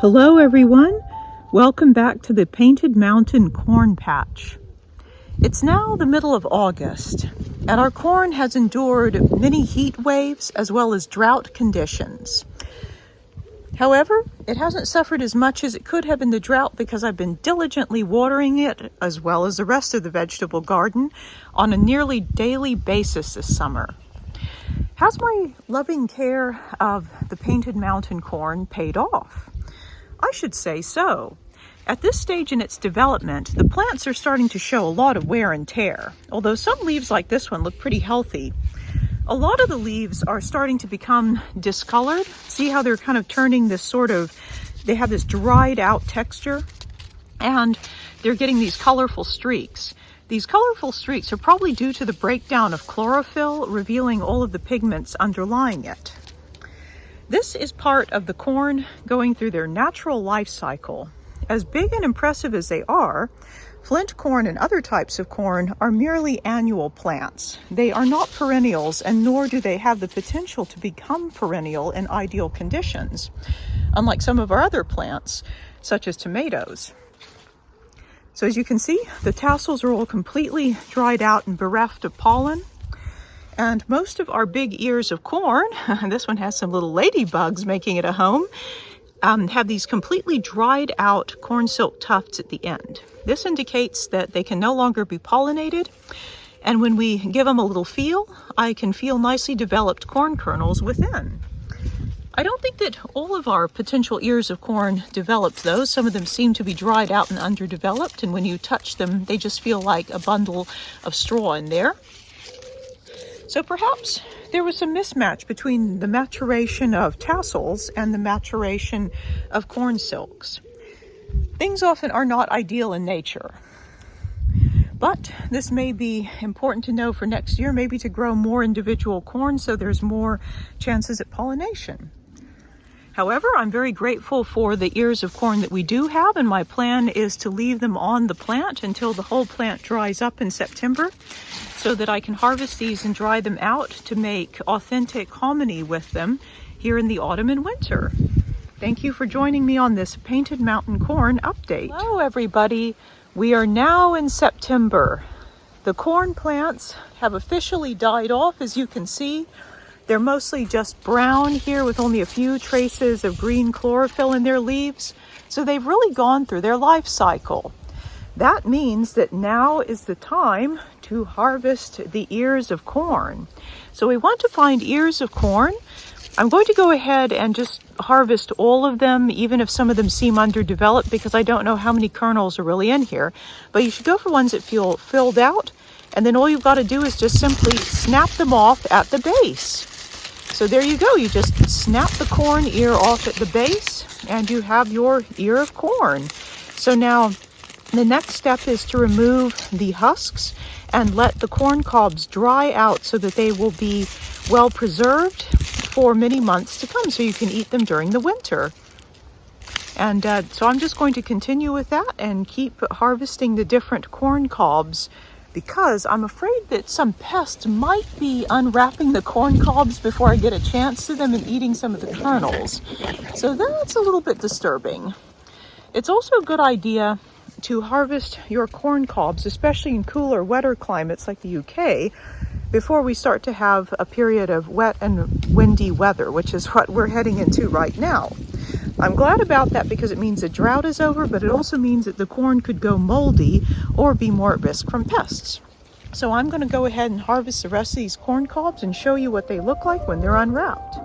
Hello everyone, welcome back to the Painted Mountain Corn Patch. It's now the middle of August and our corn has endured many heat waves as well as drought conditions. However, it hasn't suffered as much as it could have in the drought because I've been diligently watering it as well as the rest of the vegetable garden on a nearly daily basis this summer. Has my loving care of the Painted Mountain corn paid off? I should say so. At this stage in its development, the plants are starting to show a lot of wear and tear. Although some leaves like this one look pretty healthy, a lot of the leaves are starting to become discolored. See how they're kind of turning this they have this dried out texture and they're getting these colorful streaks. These colorful streaks are probably due to the breakdown of chlorophyll, revealing all of the pigments underlying it. This is part of the corn going through their natural life cycle. As big and impressive as they are, flint corn and other types of corn are merely annual plants. They are not perennials, and nor do they have the potential to become perennial in ideal conditions, unlike some of our other plants, such as tomatoes. So as you can see, the tassels are all completely dried out and bereft of pollen. And most of our big ears of corn, this one has some little ladybugs making it a home, have these completely dried out corn silk tufts at the end. This indicates that they can no longer be pollinated. And when we give them a little feel, I can feel nicely developed corn kernels within. I don't think that all of our potential ears of corn developed those. Some of them seem to be dried out and underdeveloped. And when you touch them, they just feel like a bundle of straw in there. So perhaps there was some mismatch between the maturation of tassels and the maturation of corn silks. Things often are not ideal in nature, but this may be important to know for next year, maybe to grow more individual corn so there's more chances at pollination. However, I'm very grateful for the ears of corn that we do have, and my plan is to leave them on the plant until the whole plant dries up in September, so that I can harvest these and dry them out to make authentic hominy with them here in the autumn and winter. Thank you for joining me on this Painted Mountain Corn update. Hello everybody, we are now in September. The corn plants have officially died off, as you can see. They're mostly just brown here with only a few traces of green chlorophyll in their leaves. So they've really gone through their life cycle. That means that now is the time to harvest the ears of corn. So we want to find ears of corn. I'm going to go ahead and just harvest all of them, even if some of them seem underdeveloped, because I don't know how many kernels are really in here. But you should go for ones that feel filled out. And then all you've got to do is just simply snap them off at the base. So there you go. You just snap the corn ear off at the base and you have your ear of corn. So now the next step is to remove the husks and let the corn cobs dry out so that they will be well preserved for many months to come, so you can eat them during the winter. And so I'm just going to continue with that and keep harvesting the different corn cobs, because I'm afraid that some pests might be unwrapping the corn cobs before I get a chance to them and eating some of the kernels. So that's a little bit disturbing. It's also a good idea to harvest your corn cobs, especially in cooler, wetter climates like the UK, before we start to have a period of wet and windy weather, which is what we're heading into right now. I'm glad about that because it means the drought is over, but it also means that the corn could go moldy or be more at risk from pests. So I'm going to go ahead and harvest the rest of these corn cobs and show you what they look like when they're unwrapped.